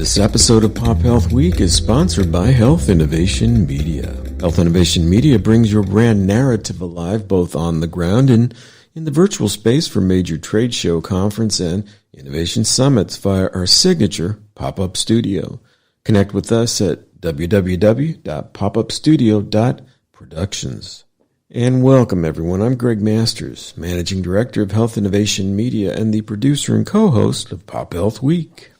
This episode of Pop Health Week is sponsored by Health Innovation Media. Health Innovation Media brings your brand narrative alive both on the ground and in the virtual space for major trade show, conference, and innovation summits via our signature pop-up studio. Connect with us at www.popupstudio.productions. And welcome, everyone. I'm Gregg Masters, Managing Director of Health Innovation Media and the producer and co-host of Pop Health Week.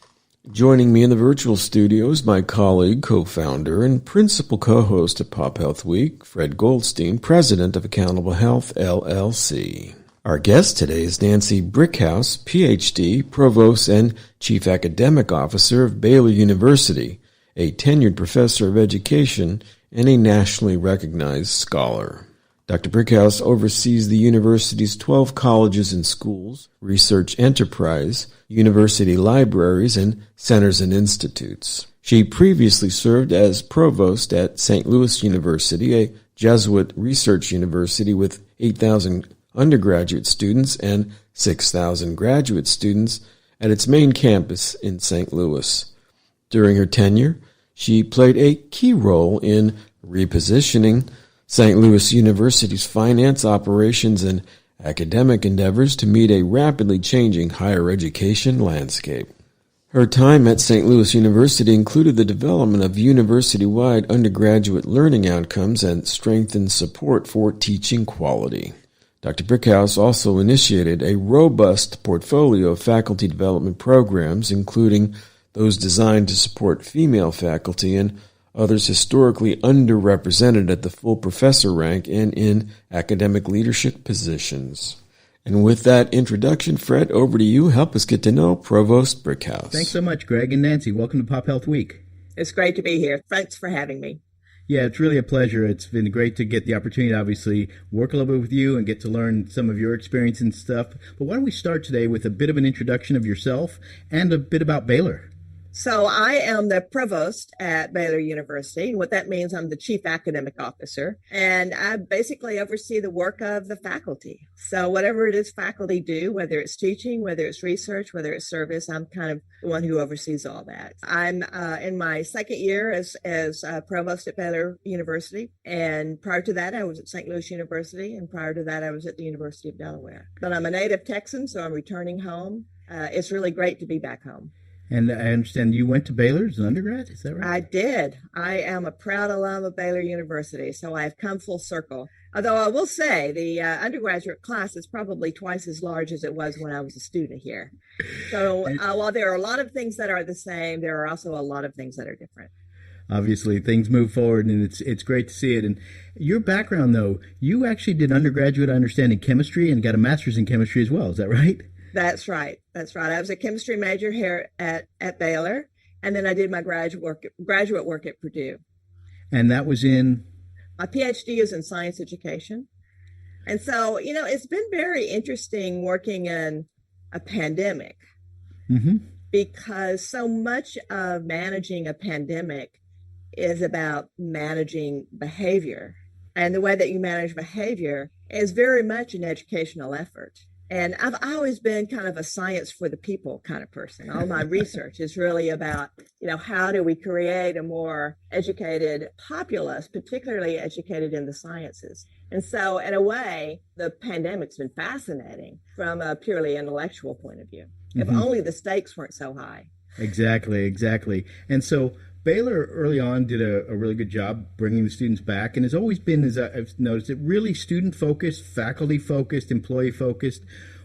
Joining me in the virtual studio is my colleague, co-founder, and principal co-host of Pop Health Week, Fred Goldstein, president of Accountable Health, LLC. Our guest today is Nancy Brickhouse PhD, provost and chief academic officer of Baylor University, a tenured professor of education and a nationally recognized scholar. Dr. Brickhouse oversees the university's 12 colleges and schools, research enterprise, university libraries, and centers and institutes. She previously served as provost at St. Louis University, a Jesuit research university with 8,000 undergraduate students and 6,000 graduate students at its main campus in St. Louis. During her tenure, she played a key role in repositioning St. Louis University's finance, operations, and academic endeavors to meet a rapidly changing higher education landscape. Her time at St. Louis University included the development of university-wide undergraduate learning outcomes and strengthened support for teaching quality. Dr. Brickhouse also initiated a robust portfolio of faculty development programs, including those designed to support female faculty and others historically underrepresented at the full professor rank and in academic leadership positions. And with that introduction, Fred, over to you. Help us get to know Provost Brickhouse. Thanks so much, Gregg and Nancy. Welcome to Pop Health Week. It's great to be here. Thanks for having me. Yeah, it's really a pleasure. It's been great to get the opportunity to obviously work a little bit with you and get to learn some of your experience and stuff. But why don't we start today with a bit of an introduction of yourself and a bit about Baylor? So I am the provost at Baylor University. What that means, I'm the chief academic officer, and I basically oversee the work of the faculty. So whatever it is faculty do, whether it's teaching, whether it's research, whether it's service, I'm kind of the one who oversees all that. I'm in my second year as provost at Baylor University, and prior to that, I was at St. Louis University, and prior to that, I was at the University of Delaware. But I'm a native Texan, so I'm returning home. It's really great to be back home. And I understand you went to Baylor as an undergrad, is that right? I did. I am a proud alum of Baylor University, so I have come full circle. Although I will say the undergraduate class is probably twice as large as it was when I was a student here. So while there are a lot of things that are the same, there are also a lot of things that are different. Obviously, things move forward, and it's great to see it. And your background, though, you actually did undergraduate, I understand, in chemistry and got a master's in chemistry as well. Is that right? That's right. I was a chemistry major here at Baylor, and then I did my graduate work at Purdue. And that was in? My PhD is in science education. And so, it's been very interesting working in a pandemic because so much of managing a pandemic is about managing behavior. And the way that you manage behavior is very much an educational effort. And I've always been kind of a science for the people kind of person. All my research is really about, how do we create a more educated populace, particularly educated in the sciences. And so in a way, the pandemic's been fascinating from a purely intellectual point of view. If only the stakes weren't so high. Exactly. And so Baylor early on did a really good job bringing the students back, and has always been, as I've noticed, it really student-focused, faculty-focused, employee-focused.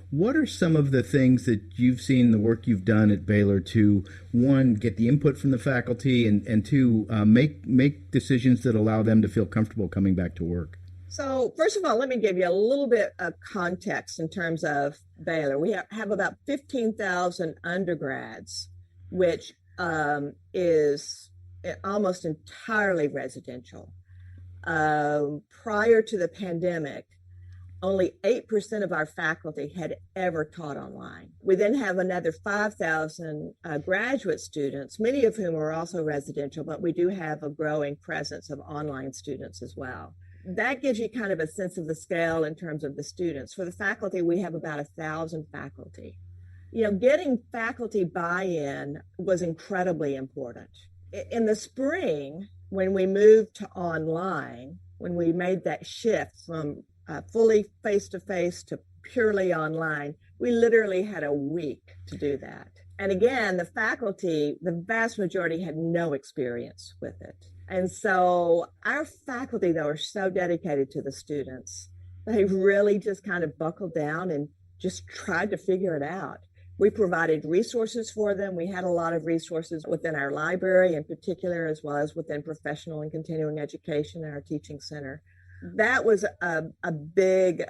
What are some of the things that you've seen, the work you've done at Baylor to, one, get the input from the faculty, and two, make decisions that allow them to feel comfortable coming back to work? So first of all, let me give you a little bit of context in terms of Baylor. We have about 15,000 undergrads, which is almost entirely residential. Prior to the pandemic, only 8% of our faculty had ever taught online. We then have another 5,000 graduate students, many of whom are also residential, but we do have a growing presence of online students as well. That gives you kind of a sense of the scale in terms of the students. For the faculty, we have about 1,000 faculty. Getting faculty buy-in was incredibly important. In the spring, when we moved to online, when we made that shift from fully face-to-face to purely online, we literally had a week to do that. And again, the faculty, the vast majority had no experience with it. And so our faculty, though, are so dedicated to the students. They really just kind of buckled down and just tried to figure it out. We provided resources for them. We had a lot of resources within our library in particular, as well as within professional and continuing education in our teaching center. That was a big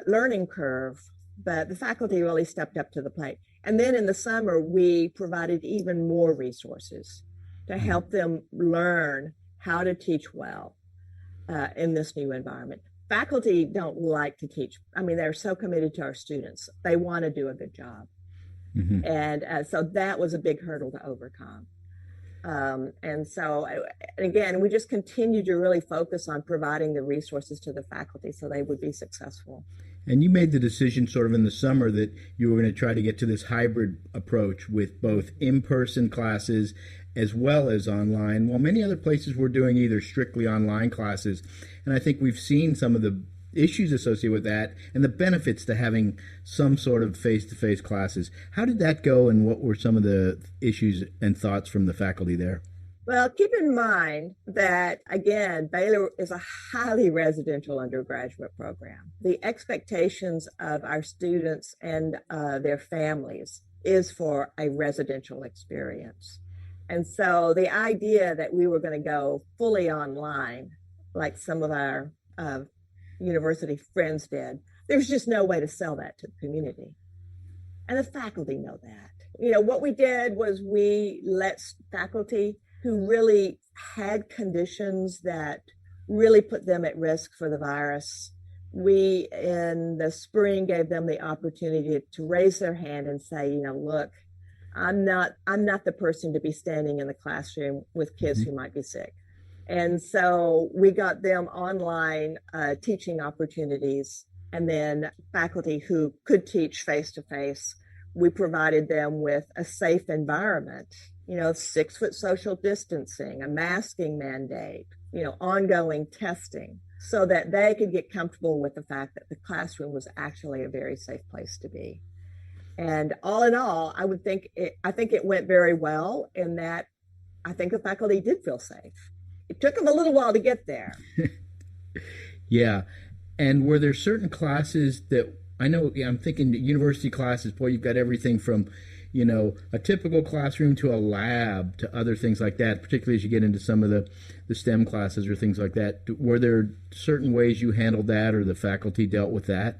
learning curve, but the faculty really stepped up to the plate. And then in the summer, we provided even more resources to help them learn how to teach well in this new environment. Faculty don't like to teach. I mean, they're so committed to our students. They want to do a good job. Mm-hmm. And so that was a big hurdle to overcome. And so, again, we just continued to really focus on providing the resources to the faculty so they would be successful. And you made the decision sort of in the summer that you were going to try to get to this hybrid approach with both in-person classes as well as online, while many other places were doing either strictly online classes. And I think we've seen some of the issues associated with that and the benefits to having some sort of face-to-face classes. How did that go, and what were some of the issues and thoughts from the faculty there? Well, keep in mind that, again, Baylor is a highly residential undergraduate program. The expectations of our students and their families is for a residential experience. And so the idea that we were going to go fully online, like some of our university friends did, there's just no way to sell that to the community. And the faculty know that. What we did was we let faculty who really had conditions that really put them at risk for the virus, we in the spring gave them the opportunity to raise their hand and say, look, I'm not the person to be standing in the classroom with kids who might be sick. And so we got them online teaching opportunities, and then faculty who could teach face-to-face, we provided them with a safe environment, 6-foot social distancing, a masking mandate, ongoing testing, so that they could get comfortable with the fact that the classroom was actually a very safe place to be. And all in all, I think it went very well in that I think the faculty did feel safe. It took them a little while to get there. Yeah. And were there certain classes that, I know, I'm thinking university classes, boy, you've got everything from, a typical classroom to a lab to other things like that, particularly as you get into some of the STEM classes or things like that. Were there certain ways you handled that, or the faculty dealt with that?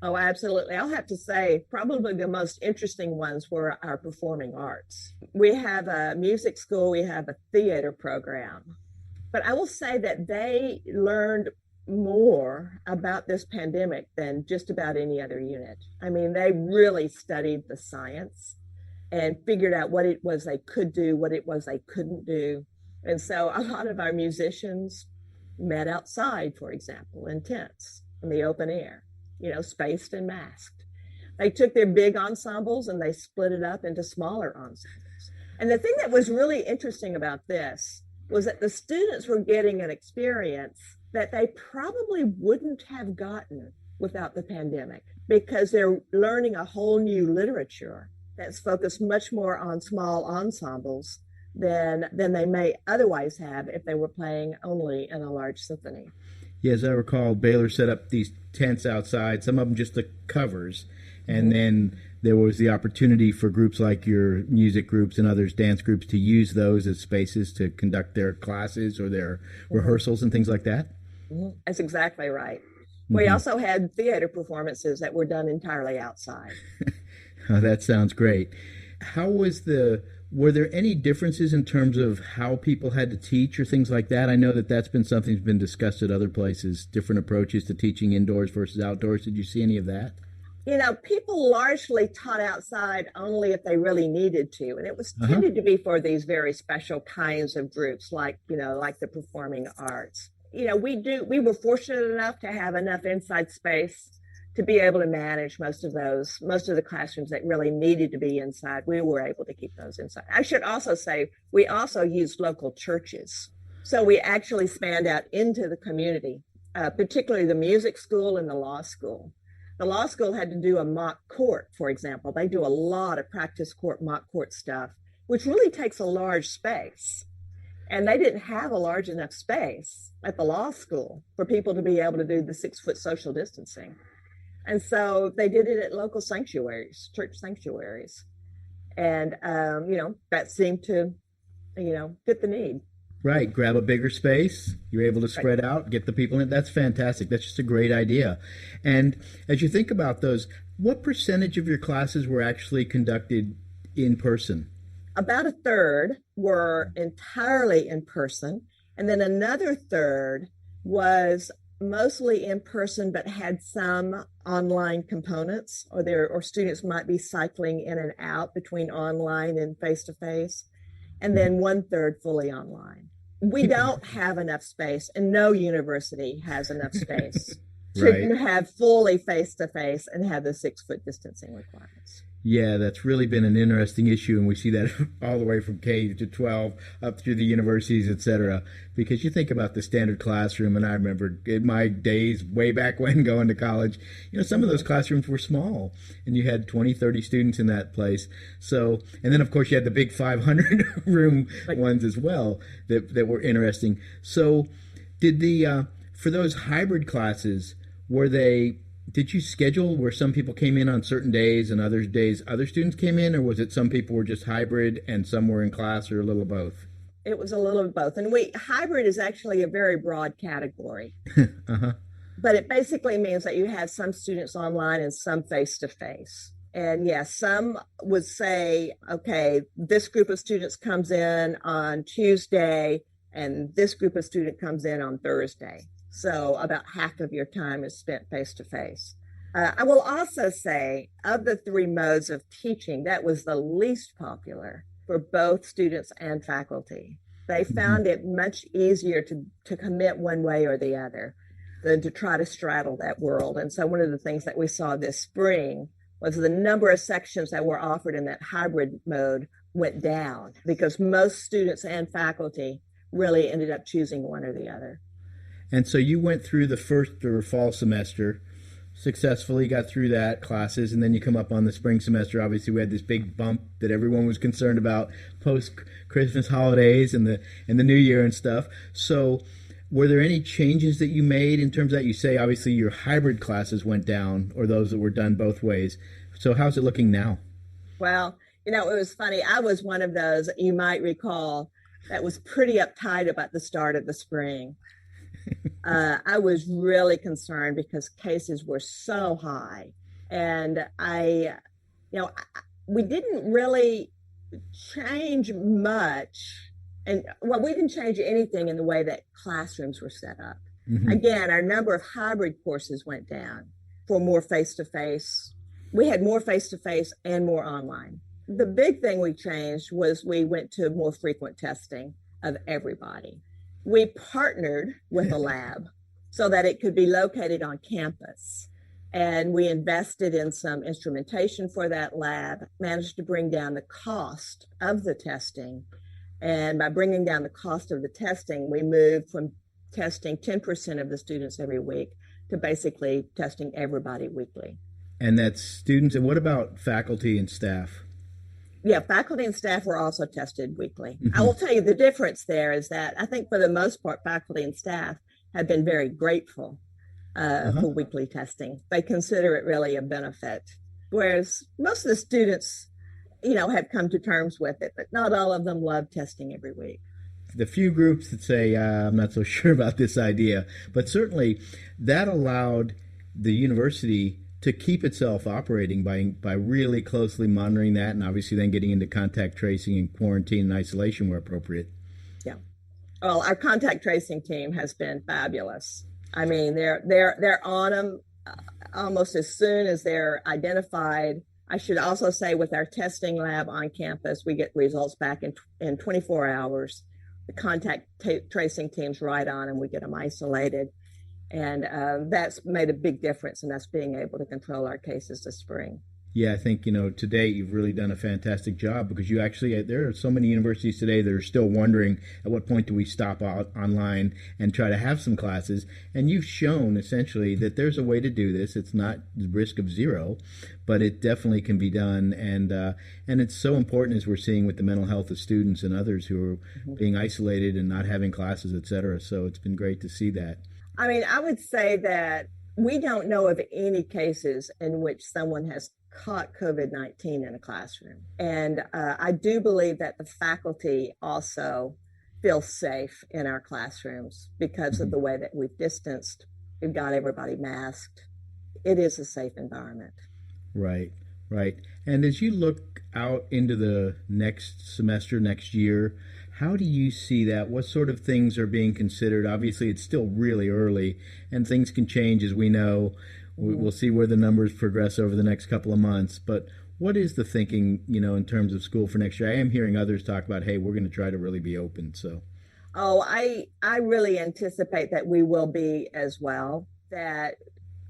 Oh, absolutely. I'll have to say probably the most interesting ones were our performing arts. We have a music school, we have a theater program, but I will say that they learned more about this pandemic than just about any other unit. I mean, they really studied the science and figured out what it was they could do, what it was they couldn't do. And so a lot of our musicians met outside, for example, in tents in the open air, spaced and masked. They took their big ensembles and they split it up into smaller ensembles. And the thing that was really interesting about this was that the students were getting an experience that they probably wouldn't have gotten without the pandemic, because they're learning a whole new literature that's focused much more on small ensembles than they may otherwise have if they were playing only in a large symphony. Yeah, as I recall, Baylor set up these tents outside, some of them just the covers, and then there was the opportunity for groups like your music groups and others, dance groups, to use those as spaces to conduct their classes or their rehearsals and things like that. That's exactly right. We also had theater performances that were done entirely outside. Oh, that sounds great. Were there any differences in terms of how people had to teach or things like that? I know that's been something that's been discussed at other places, different approaches to teaching indoors versus outdoors. Did you see any of that? People largely taught outside only if they really needed to. And it was tended to be for these very special kinds of groups like the performing arts. We were fortunate enough to have enough inside space to be able to manage most of the classrooms that really needed to be inside. We were able to keep those inside. I should also say, we also used local churches. So we actually spanned out into the community, particularly the music school and the law school. The law school had to do a mock court, for example. They do a lot of practice court, mock court stuff, which really takes a large space. And they didn't have a large enough space at the law school for people to be able to do the 6-foot social distancing. And so they did it at local sanctuaries, church sanctuaries. And, that seemed to, fit the need. Right. Grab a bigger space. You're able to spread out, get the people in. That's fantastic. That's just a great idea. And as you think about those, what percentage of your classes were actually conducted in person? About a third were entirely in person. And then another third was mostly in person, but had some online components, or students might be cycling in and out between online and face-to-face. And then 1/3 fully online. We don't have enough space, and no university has enough space to have fully face-to-face and have the 6-foot distancing requirements. Yeah, that's really been an interesting issue, and we see that all the way from K to 12 up through the universities, et cetera. Because you think about the standard classroom, and I remember in my days way back when going to college, some of those classrooms were small, and you had 20, 30 students in that place. So, and then of course you had the big 500 room ones as well that were interesting. So, for those hybrid classes, did you schedule where some people came in on certain days and other days other students came in, or was it some people were just hybrid and some were in class, or a little of both? It was a little of both. And hybrid is actually a very broad category. Uh-huh. But it basically means that you have some students online and some face-to-face. And yes, some would say, okay, this group of students comes in on Tuesday and this group of student comes in on Thursday. So about half of your time is spent face-to-face. I will also say, of the 3 modes of teaching, that was the least popular for both students and faculty. They found it much easier to commit one way or the other than to try to straddle that world. And so one of the things that we saw this spring was the number of sections that were offered in that hybrid mode went down because most students and faculty really ended up choosing one or the other. And so you went through the first or fall semester, successfully got through that classes, and then you come up on the spring semester. Obviously, we had this big bump that everyone was concerned about post-Christmas holidays and the New Year and stuff. So were there any changes that you made in terms of that? You say, obviously, your hybrid classes went down, or those that were done both ways. So how's it looking now? Well, it was funny. I was one of those, you might recall, that was pretty uptight about the start of the spring. I was really concerned because cases were so high, and we didn't really change much, we didn't change anything in the way that classrooms were set up. Mm-hmm. Again, our number of hybrid courses went down for more face-to-face. We had more face-to-face and more online. The big thing we changed was we went to more frequent testing of everybody. We partnered with a lab so that it could be located on campus. And we invested in some instrumentation for that lab, managed to bring down the cost of the testing. And by bringing down the cost of the testing, we moved from testing 10% of the students every week to basically testing everybody weekly. And that's students. And what about faculty and staff? Yeah, faculty and staff were also tested weekly. Mm-hmm. I will tell you the difference there is that I think for the most part, faculty and staff have been very grateful for weekly testing. They consider it really a benefit, whereas most of the students, have come to terms with it, but not all of them love testing every week. The few groups that say, I'm not so sure about this idea, but certainly that allowed the university to keep itself operating by really closely monitoring that, and obviously then getting into contact tracing and quarantine and isolation where appropriate. Yeah. Well, our contact tracing team has been fabulous. I mean, they're on them almost as soon as they're identified. I should also say with our testing lab on campus, we get results back in 24 hours. The contact tracing team's right on, and we get them isolated. And that's made a big difference in us being able to control our cases this spring. Yeah, I think, to date you've really done a fantastic job, because you actually, there are so many universities today that are still wondering at what point do we stop out online and try to have some classes. And you've shown essentially that there's a way to do this. It's not the risk of zero, but it definitely can be done. And it's so important, as we're seeing with the mental health of students and others who are being isolated and not having classes, et cetera. So it's been great to see that. I mean, I would say that we don't know of any cases in which someone has caught COVID-19 in a classroom. And I do believe that the faculty also feel safe in our classrooms because of the way that we've distanced. We've got everybody masked. It is a safe environment. Right, right. And as you look out into the next semester, next year, how do you see that? What sort of things are being considered? Obviously, it's still really early, and things can change, as we know. We'll see where the numbers progress over the next couple of months. But what is the thinking, in terms of school for next year? I am hearing others talk about, hey, we're going to try to really be open. So, I really anticipate that we will be as well. That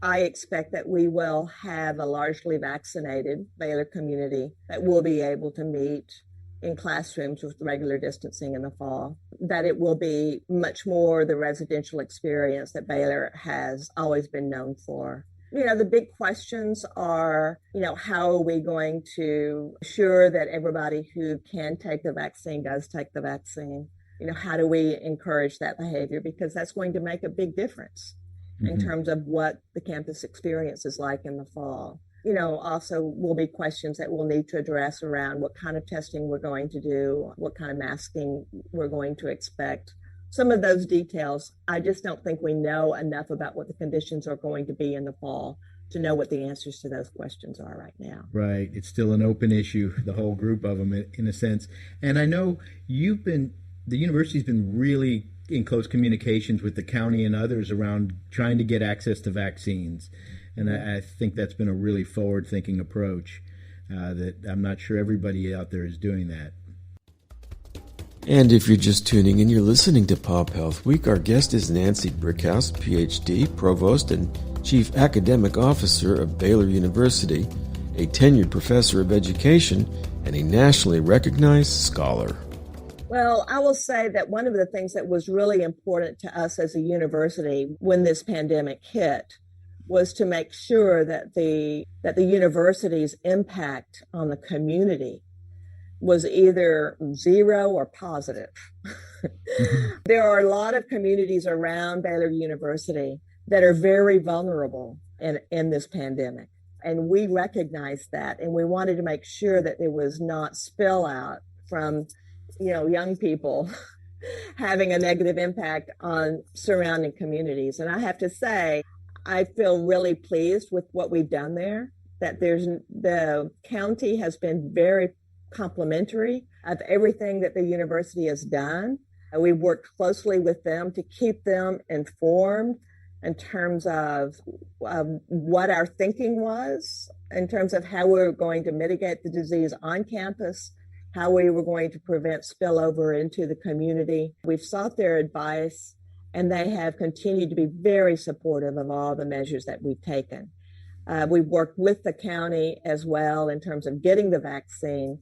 I expect that we will have a largely vaccinated Baylor community that will be able to meet in classrooms with regular distancing in the fall, that it will be much more the residential experience that Baylor has always been known for. The big questions are, how are we going to ensure that everybody who can take the vaccine does take the vaccine? How do we encourage that behavior? Because that's going to make a big difference in terms of what the campus experience is like in the fall. Also will be questions that we'll need to address around what kind of testing we're going to do, what kind of masking we're going to expect. Some of those details, I just don't think we know enough about what the conditions are going to be in the fall to know what the answers to those questions are right now. Right. It's still an open issue, the whole group of them, in a sense. And I know the university's been really in close communications with the county and others around trying to get access to vaccines. And I think that's been a really forward-thinking approach that I'm not sure everybody out there is doing that. And if you're just tuning in, you're listening to PopHealth Week. Our guest is Nancy Brickhouse PhD, Provost and Chief Academic Officer of Baylor University, a tenured professor of education, and a nationally recognized scholar. Well, I will say that one of the things that was really important to us as a university when this pandemic hit was to make sure that the university's impact on the community was either zero or positive. There are a lot of communities around Baylor University that are very vulnerable in this pandemic. And we recognized that, and we wanted to make sure that there was not spill out from, young people having a negative impact on surrounding communities. And I have to say, I feel really pleased with what we've done there, that the county has been very complimentary of everything that the university has done. We've worked closely with them to keep them informed in terms of what our thinking was, in terms of how we were going to mitigate the disease on campus, how we were going to prevent spillover into the community. We've sought their advice, and they have continued to be very supportive of all the measures that we've taken. We've worked with the county as well in terms of getting the vaccine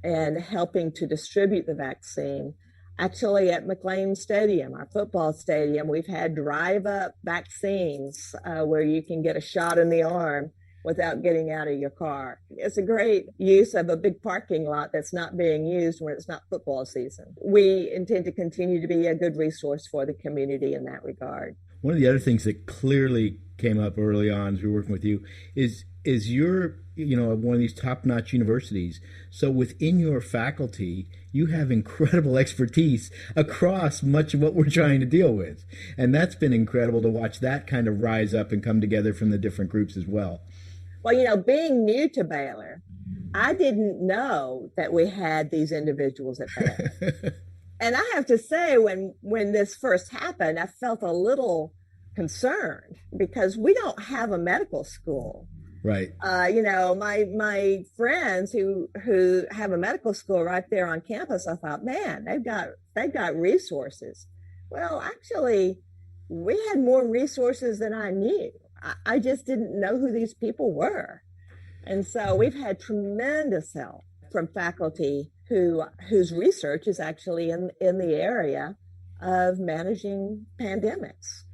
and helping to distribute the vaccine. Actually, at McLean Stadium, our football stadium, we've had drive-up vaccines where you can get a shot in the arm without getting out of your car. It's a great use of a big parking lot that's not being used when it's not football season. We intend to continue to be a good resource for the community in that regard. One of the other things that clearly came up early on as we were working with you is you're one of these top-notch universities. So within your faculty, you have incredible expertise across much of what we're trying to deal with. And that's been incredible to watch that kind of rise up and come together from the different groups as well. Well, being new to Baylor, I didn't know that we had these individuals at Baylor. And I have to say, when this first happened, I felt a little concerned because we don't have a medical school. Right. My friends who have a medical school right there on campus, I thought, man, they've got resources. Well, actually, we had more resources than I knew. I just didn't know who these people were. And so we've had tremendous help from faculty whose research is actually in the area of managing pandemics.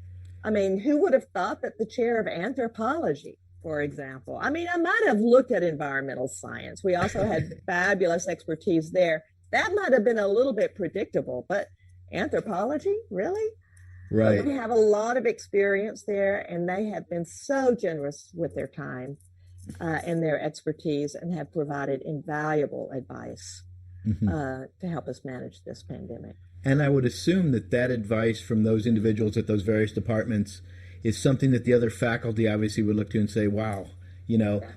I mean, who would have thought that the chair of anthropology, for example, I mean, I might have looked at environmental science. We also had fabulous expertise there. That might have been a little bit predictable, but anthropology, really? Right. But we have a lot of experience there, and they have been so generous with their time and their expertise, and have provided invaluable advice to help us manage this pandemic. And I would assume that that advice from those individuals at those various departments is something that the other faculty obviously would look to and say, wow,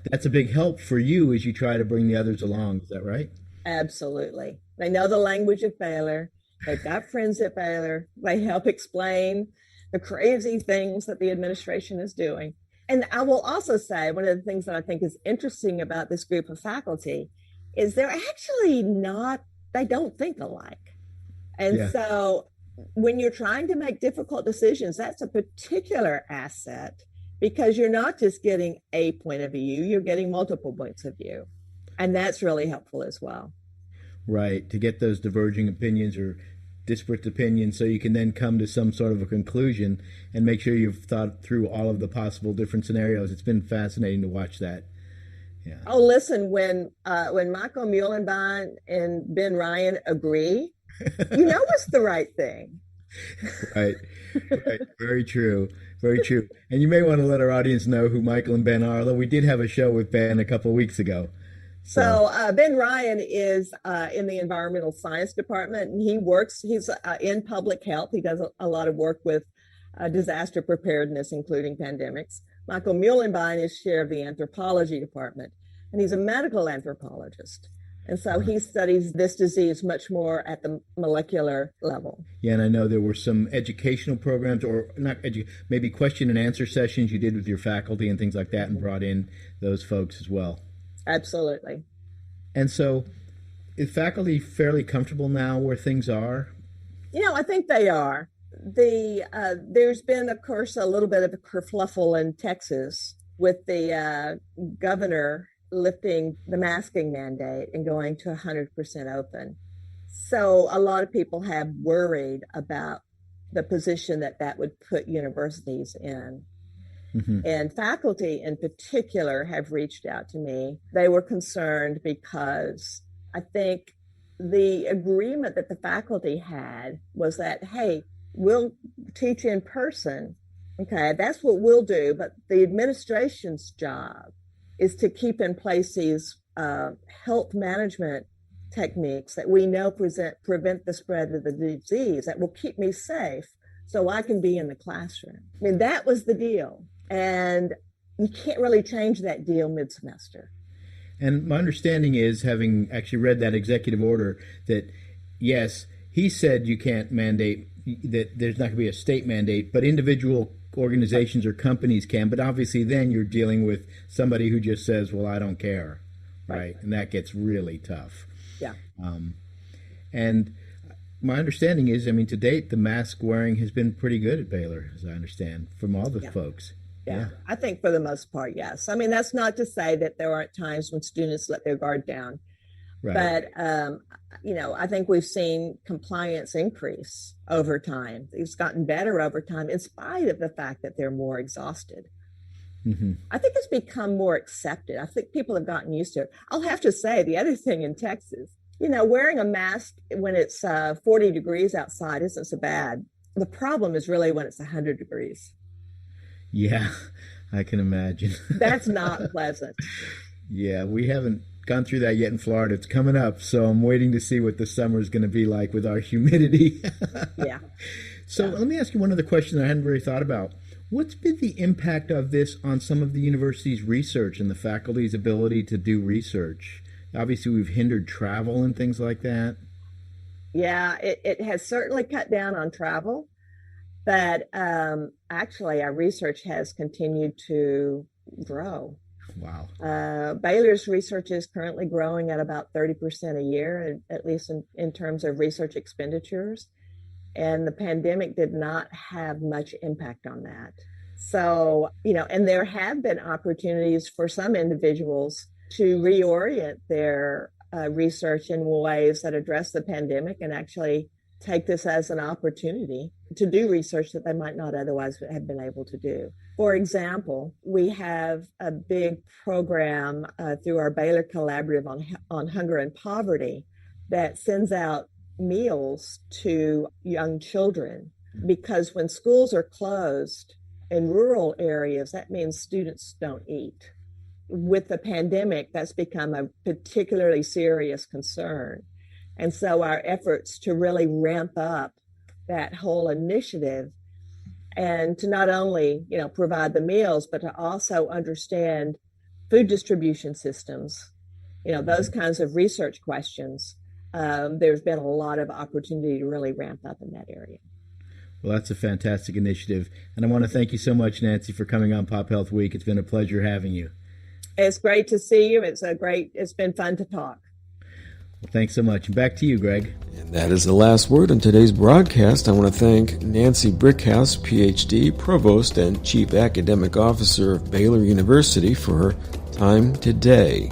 that's a big help for you as you try to bring the others along. Is that right? Absolutely. They know the language of Baylor. They've got friends at Baylor. They help explain the crazy things that the administration is doing. And I will also say, one of the things that I think is interesting about this group of faculty is they're actually they don't think alike. And so when you're trying to make difficult decisions, that's a particular asset, because you're not just getting a point of view, you're getting multiple points of view. And that's really helpful as well. Right. To get those diverging opinions or disparate opinions, so you can then come to some sort of a conclusion and make sure you've thought through all of the possible different scenarios. It's been fascinating to watch that. Yeah. Oh, listen, when Michael Muhlenbein and Ben Ryan agree, it's the right thing. Right. Very true. Very true. And you may want to let our audience know who Michael and Ben are, although we did have a show with Ben a couple of weeks ago. So Ben Ryan is in the environmental science department, and he's in public health. He does a lot of work with disaster preparedness, including pandemics. Michael Muhlenbein is chair of the anthropology department, and he's a medical anthropologist. And so he studies this disease much more at the molecular level. Yeah, and I know there were some educational programs, or maybe question and answer sessions you did with your faculty and things like that, and brought in those folks as well. Absolutely. And so is faculty fairly comfortable now where things are? I think they are. There's been, of course, a little bit of a kerfluffle in Texas with the governor lifting the masking mandate and going to 100% open. So a lot of people have worried about the position that would put universities in. And faculty in particular have reached out to me. They were concerned because I think the agreement that the faculty had was that, hey, we'll teach in person. Okay, that's what we'll do. But the administration's job is to keep in place these health management techniques that we know prevent the spread of the disease, that will keep me safe so I can be in the classroom. I mean, that was the deal. And you can't really change that deal mid-semester. And my understanding is, having actually read that executive order, that yes, he said you can't mandate, that there's not going to be a state mandate, but individual organizations or companies can. But obviously then you're dealing with somebody who just says, well, I don't care. Right. And that gets really tough. Yeah. And my understanding is, to date, the mask wearing has been pretty good at Baylor, as I understand, from all the folks. Yeah, I think for the most part, yes. I mean, that's not to say that there aren't times when students let their guard down. Right. But, I think we've seen compliance increase over time. It's gotten better over time in spite of the fact that they're more exhausted. I think it's become more accepted. I think people have gotten used to it. I'll have to say, the other thing in Texas, wearing a mask when it's 40 degrees outside isn't so bad. The problem is really when it's 100 degrees. Yeah, I can imagine. That's not pleasant. Yeah, we haven't gone through that yet in Florida. It's coming up, so I'm waiting to see what the summer is going to be like with our humidity. Yeah. So let me ask you one other question that I hadn't really thought about. What's been the impact of this on some of the university's research and the faculty's ability to do research? Obviously, we've hindered travel and things like that. Yeah, it has certainly cut down on travel. But actually, our research has continued to grow. Wow. Baylor's research is currently growing at about 30% a year, at least in terms of research expenditures. And the pandemic did not have much impact on that. So, and there have been opportunities for some individuals to reorient their research in ways that address the pandemic and actually take this as an opportunity to do research that they might not otherwise have been able to do. For example, we have a big program through our Baylor Collaborative on Hunger and Poverty that sends out meals to young children, because when schools are closed in rural areas, that means students don't eat. With the pandemic, that's become a particularly serious concern. And so our efforts to really ramp up that whole initiative and to not only, provide the meals, but to also understand food distribution systems, those kinds of research questions. There's been a lot of opportunity to really ramp up in that area. Well, that's a fantastic initiative. And I want to thank you so much, Nancy, for coming on PopHealth Week. It's been a pleasure having you. It's great to see you. It's been fun to talk. Well, thanks so much. And back to you, Gregg. And that is the last word on today's broadcast. I want to thank Nancy Brickhouse PhD, Provost and Chief Academic Officer of Baylor University, for her time today.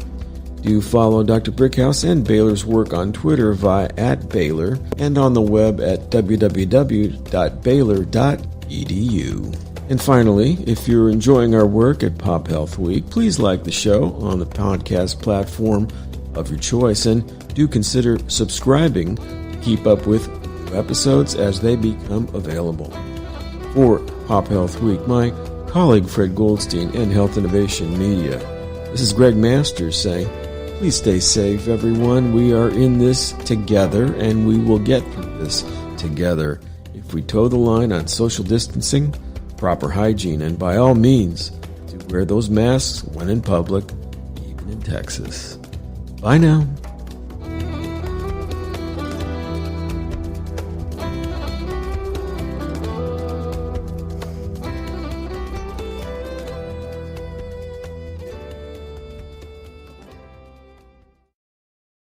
Do follow Dr. Brickhouse and Baylor's work on Twitter via @Baylor and on the web at www.baylor.edu. And finally, if you're enjoying our work at PopHealth Week, please like the show on the podcast platform of your choice, and do consider subscribing to keep up with new episodes as they become available. For PopHealth Week, my colleague Fred Goldstein and Health Innovation Media, this is Gregg Masters saying, please stay safe, everyone. We are in this together, and we will get through this together if we toe the line on social distancing, proper hygiene, and by all means, to wear those masks when in public, even in Texas. Bye now.